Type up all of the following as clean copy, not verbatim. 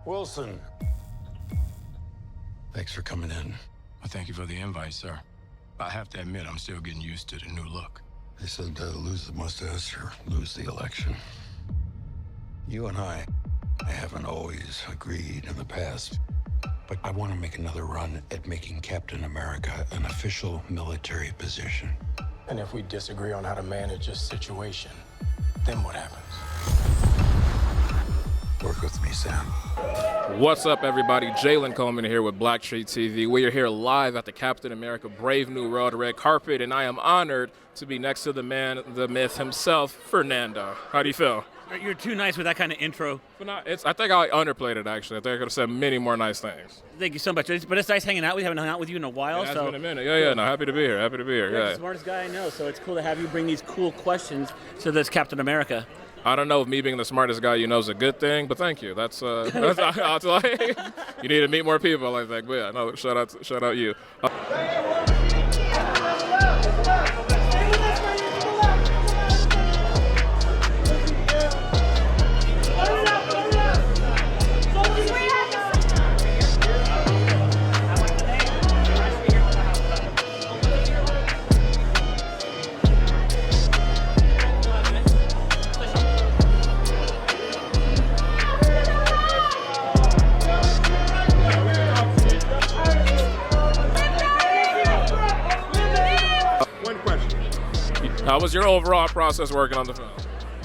Wilson. Thanks for coming in. Well, thank you for the invite, sir. I have to admit, I'm still getting used to the new look. They said lose the mustache or lose the election. You and I haven't always agreed in the past, but I want to make another run at making Captain America an official military position. And if we disagree on how to manage this situation, then what happens? Work with me, Sam. What's up, everybody? Jalen Coleman here with BlackTree TV. We are here live at the Captain America Brave New World red carpet, and I am honored to be next to the man, the myth himself, Fernando. How do you feel? You're too nice with that kind of intro. I think I underplayed it, actually. I think I could have said many more nice things. Thank you so much. But it's nice hanging out. We haven't hung out with you in a while. Yeah, it's been a minute. Yeah, no, happy to be here. You're the smartest guy I know, so it's cool to have you bring these cool questions to this Captain America. I don't know if me being the smartest guy you know is a good thing, but thank you. That's you need to meet more people, I think. But yeah, no, shout out you. How was your overall process working on the film?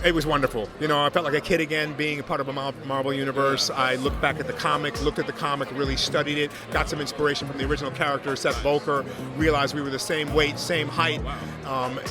It was wonderful. You know, I felt like a kid again being a part of a Marvel universe. I looked back at the comic, really studied it, got some inspiration from the original character, Seth Volker, realized we were the same weight, same height,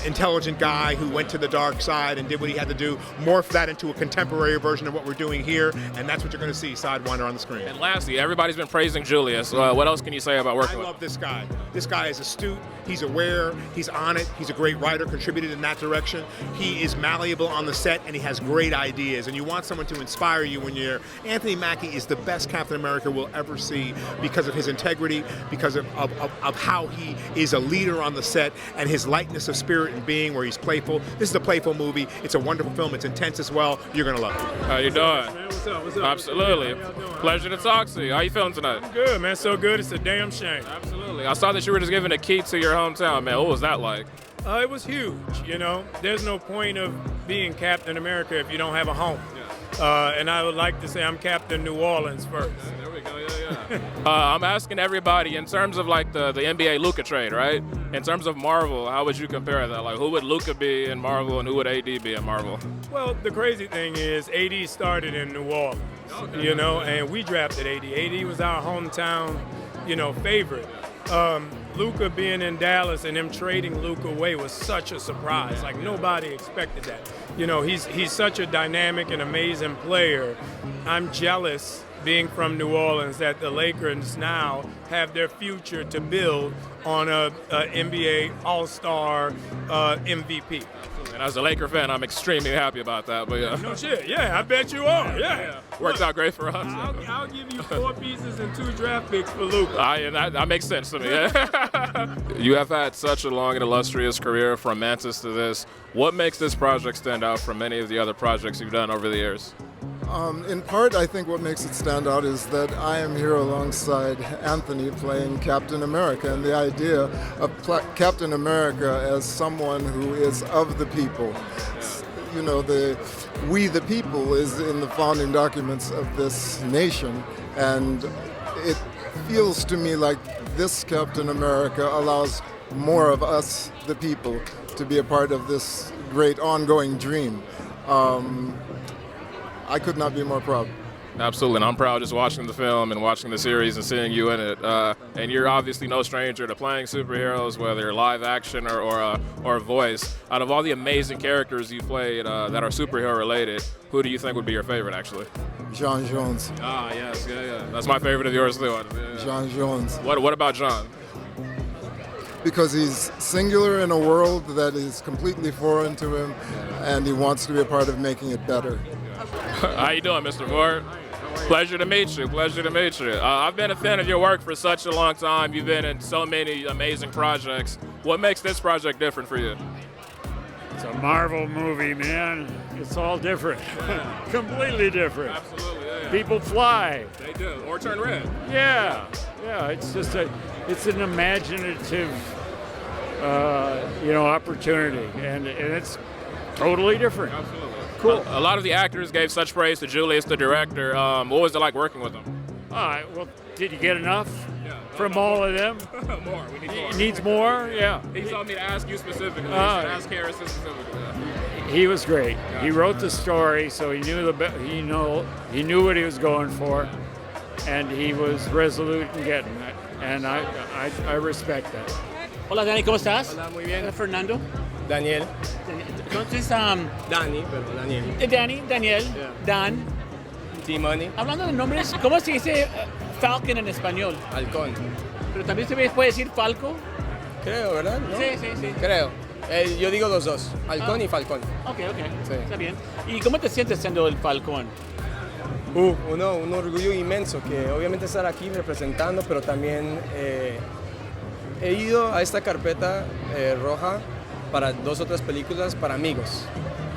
intelligent guy who went to the dark side and did what he had to do, morphed that into a contemporary version of what we're doing here, and that's what you're going to see, Sidewinder, on the screen. And lastly, everybody's been praising Julius. What else can you say about working with him? I love this guy. This guy is astute, he's aware, he's on it, he's a great writer, contributed in that direction. He is malleable on the set, and he has great ideas, and you want someone to inspire you when you're... Anthony Mackie is the best Captain America we'll ever see because of his integrity, because of how he is a leader on the set, and his lightness of spirit and being, where he's playful. This is a playful movie. It's a wonderful film. It's intense as well. You're going to love it. How you doing? Man, what's up? Absolutely. Pleasure to talk to you. How you feeling tonight? I'm good, man. So good. It's a damn shame. Absolutely. I saw that you were just giving a key to your hometown, man. What was that like? It was huge, you know. There's no point of being Captain America if you don't have a home. And I would like to say I'm Captain New Orleans first. There we go, yeah. I'm asking everybody, in terms of like the NBA Luka trade, right? In terms of Marvel, how would you compare that? Like, who would Luka be in Marvel and who would AD be in Marvel? Well, the crazy thing is AD started in New Orleans, you know, and we drafted AD. AD was our hometown, you know, favorite. Luka being in Dallas and him trading Luka away was such a surprise. Like, nobody expected that. You know, he's such a dynamic and amazing player. I'm jealous, being from New Orleans, that the Lakers now have their future to build on a NBA All-Star MVP. And as a Laker fan, I'm extremely happy about that. But yeah. No shit, yeah, I bet you are. Yeah. Worked out great for us. I'll give you 4 pieces and 2 draft picks for Luka. That makes sense to me. Yeah. You have had such a long and illustrious career from Mantis to this. What makes this project stand out from many of the other projects you've done over the years? In part, I think what makes it stand out is that I am here alongside Anthony playing Captain America, and the idea of Captain America as someone who is of the people. You know, we the people is in the founding documents of this nation, and it feels to me like this Captain America allows more of us, the people, to be a part of this great ongoing dream. I could not be more proud. Absolutely, and I'm proud just watching the film and watching the series and seeing you in it. And you're obviously no stranger to playing superheroes, whether live action or voice. Out of all the amazing characters you played that are superhero related, who do you think would be your favorite, actually? John Jones. Ah, yes, yeah. That's my favorite of yours, too. Yeah. John Jones. What about John? Because he's singular in a world that is completely foreign to him, and he wants to be a part of making it better. How you doing, Mr. Ford? Pleasure to meet you. Pleasure to meet you. I've been a fan of your work for such a long time. You've been in so many amazing projects. What makes this project different for you? It's a Marvel movie, man. It's all different. Completely different. Absolutely, yeah. People fly. They do, or turn red. Yeah. It's just it's an imaginative, opportunity, and it's totally different. Absolutely. Cool. A lot of the actors gave such praise to Julius, the director. What was it like working with him? All right. Well, did you get enough from no, all of them? More. We need more. Needs more. Yeah. He told me to ask you specifically. He said ask Harrison specifically. He was great. He wrote the story, so he knew he knew what he was going for, and he was resolute in getting it. And I respect that. Hola, Dani, ¿cómo estás? Hola, muy bien. Fernando. Daniel. Entonces, Dani, pero Daniel. Daniel, Yeah. Dan. T-Money. Hablando de nombres, ¿cómo se dice Falcon en español? Halcón. Pero también se puede decir Falco. Creo, ¿verdad? ¿No? Sí. Creo. Yo digo los dos, Halcón y Falcón. Ok. Sí. Está bien. ¿Y cómo te sientes siendo el Falcón? Un orgullo inmenso que obviamente estar aquí representando, pero también he ido a esta carpeta roja para 2 o 3 películas para amigos.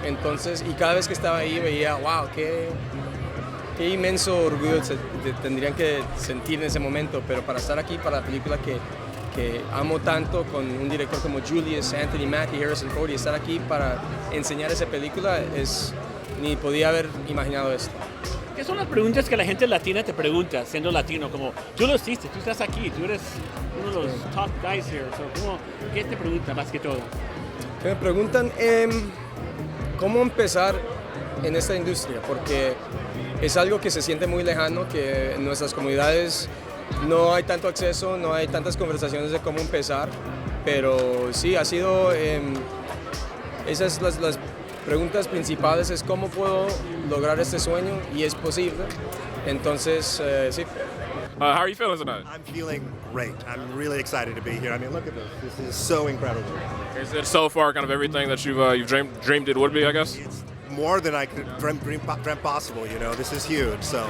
Entonces, y cada vez que estaba ahí veía, wow, qué inmenso orgullo tendrían que sentir en ese momento, pero para estar aquí para la película que amo tanto, con un director como Julius, Anthony Mackie, Harrison Ford, y estar aquí para enseñar esa película, ni podía haber imaginado esto. ¿Qué son las preguntas que la gente latina te pregunta, siendo latino? Como, tú lo hiciste, tú estás aquí, tú eres uno de los top guys here. So, ¿qué te pregunta más que todo? Que me preguntan cómo empezar en esta industria, porque es algo que se siente muy lejano, que en nuestras comunidades no hay tanto acceso, no hay tantas conversaciones de cómo empezar, pero sí, ha sido, esas las preguntas principales, es cómo puedo lograr este sueño, y es posible. Entonces, sí. How are you feeling tonight? I'm feeling great. I'm really excited to be here. I mean, look at this. This is so incredible. Is it so far kind of everything that you've dreamed it would be, I guess? It's more than I could dream possible, This is huge, so.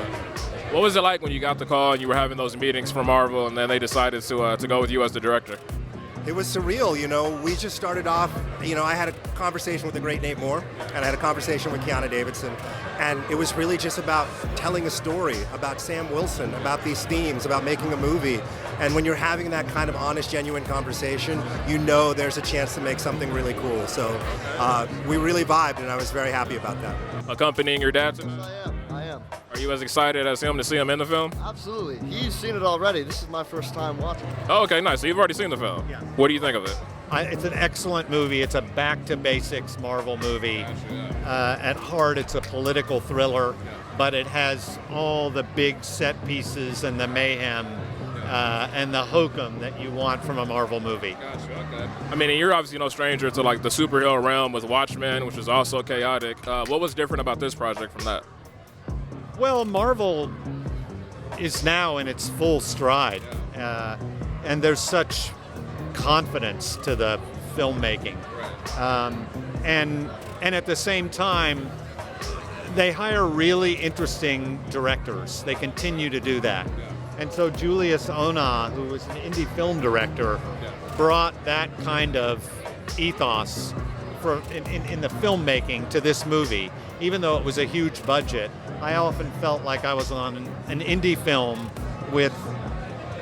What was it like when you got the call and you were having those meetings for Marvel, and then they decided to go with you as the director? It was surreal, We just started off, I had a conversation with the great Nate Moore, and I had a conversation with Keanu Davidson, and it was really just about telling a story, about Sam Wilson, about these themes, about making a movie. And when you're having that kind of honest, genuine conversation, there's a chance to make something really cool. So we really vibed, and I was very happy about that. Accompanying your dad tonight? I am. Are you as excited as him to see him in the film? Absolutely. He's seen it already. This is my first time watching it. Oh, okay, nice. So you've already seen the film. Yeah. What do you think of it? It's an excellent movie. It's a back-to-basics Marvel movie. At heart, it's a political thriller, but it has all the big set pieces and the mayhem and the hokum that you want from a Marvel movie. Gotcha, okay. I mean, and you're obviously no stranger to like the superhero realm with Watchmen, which is also chaotic. What was different about this project from that? Well, Marvel is now in its full stride, and there's such confidence to the filmmaking. And at the same time, they hire really interesting directors. They continue to do that. And so Julius Ona, who was an indie film director, brought that kind of ethos in the filmmaking to this movie. Even though it was a huge budget, I often felt like I was on an indie film with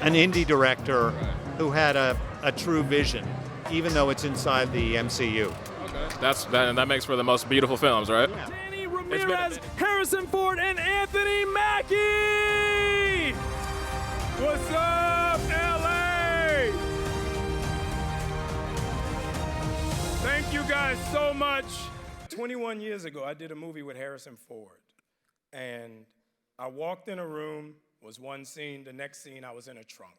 an indie director who had a true vision, even though it's inside the MCU. Okay. That makes for the most beautiful films, right? Yeah. Danny Ramirez, Harrison Ford, and Anthony Mackie! What's up, LA? Thank you guys so much. 21 years ago, I did a movie with Harrison Ford. And I walked in a room, was one scene, the next scene I was in a trunk.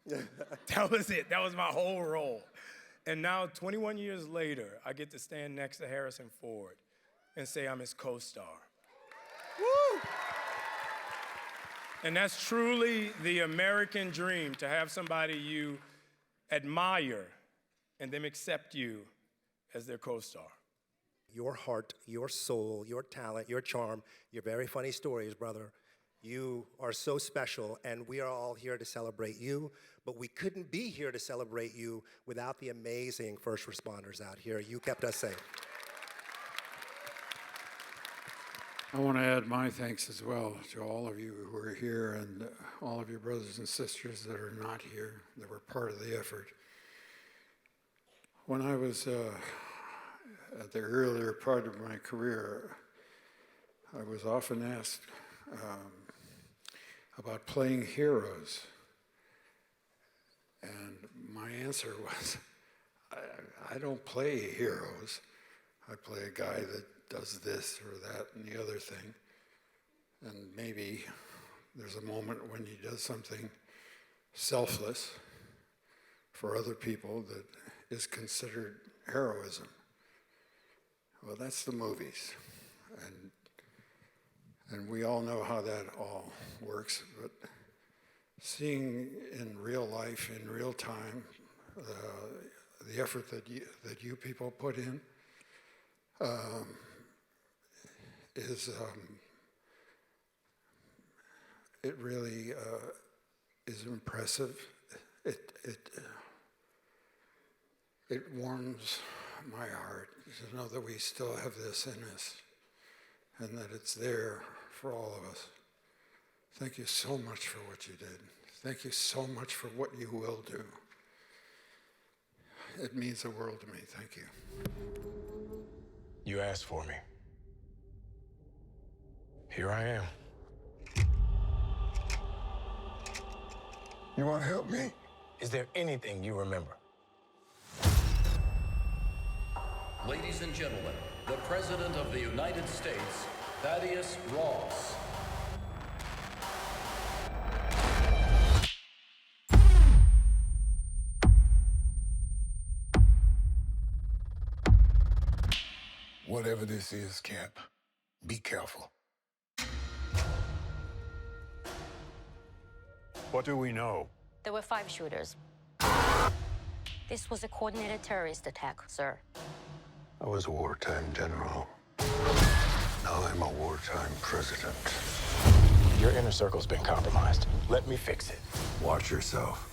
That was it. That was my whole role. And now, 21 years later, I get to stand next to Harrison Ford and say I'm his co-star. Woo! And that's truly the American dream, to have somebody you admire and them accept you as their co-star. Your heart, your soul, your talent, your charm, your very funny stories, brother. You are so special, and we are all here to celebrate you, but we couldn't be here to celebrate you without the amazing first responders out here. You kept us safe. I want to add my thanks as well to all of you who are here and all of your brothers and sisters that are not here, that were part of the effort. When I was at the earlier part of my career, I was often asked about playing heroes. And my answer was, I don't play heroes. I play a guy that does this or that and the other thing. And maybe there's a moment when he does something selfless for other people that is considered heroism. Well, that's the movies. And we all know how that all works, but seeing in real life, in real time, the effort that you people put in it really is impressive. It warms my heart to know that we still have this in us and that it's there for all of us. Thank you so much for what you did. Thank you so much for what you will do. It means the world to me. Thank you. You asked for me. Here I am. You want to help me? Is there anything you remember? Ladies and gentlemen, the President of the United States, Thaddeus Ross. Whatever this is, Cap, be careful. What do we know? There were 5 shooters. This was a coordinated terrorist attack, sir. I was a wartime general. Now I'm a wartime president. Your inner circle's been compromised. Let me fix it. Watch yourself.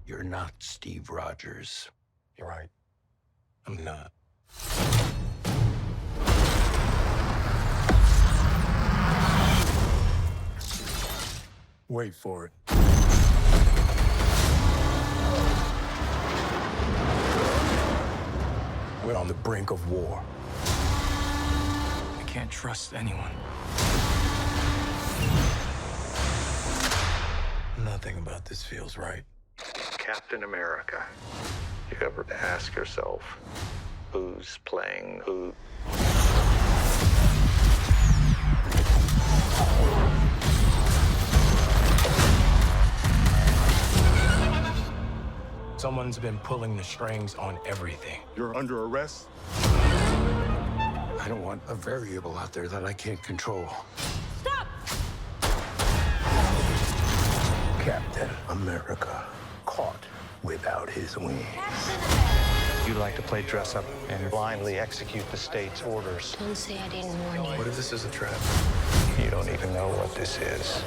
You're not Steve Rogers. You're right. I'm not. Wait for it. We're on the brink of war. I can't trust anyone. Nothing about this feels right. Captain America. You ever ask yourself, who's playing who? Someone's been pulling the strings on everything. You're under arrest? I don't want a variable out there that I can't control. Stop! Captain America, caught without his wings. You like to play dress up and blindly execute the state's orders. Don't say I didn't warn you. What if this is a trap? You don't even know what this is.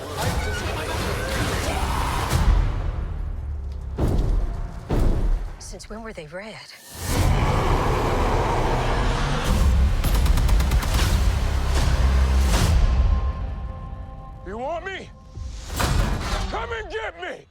Since when were they red? You want me? Come and get me!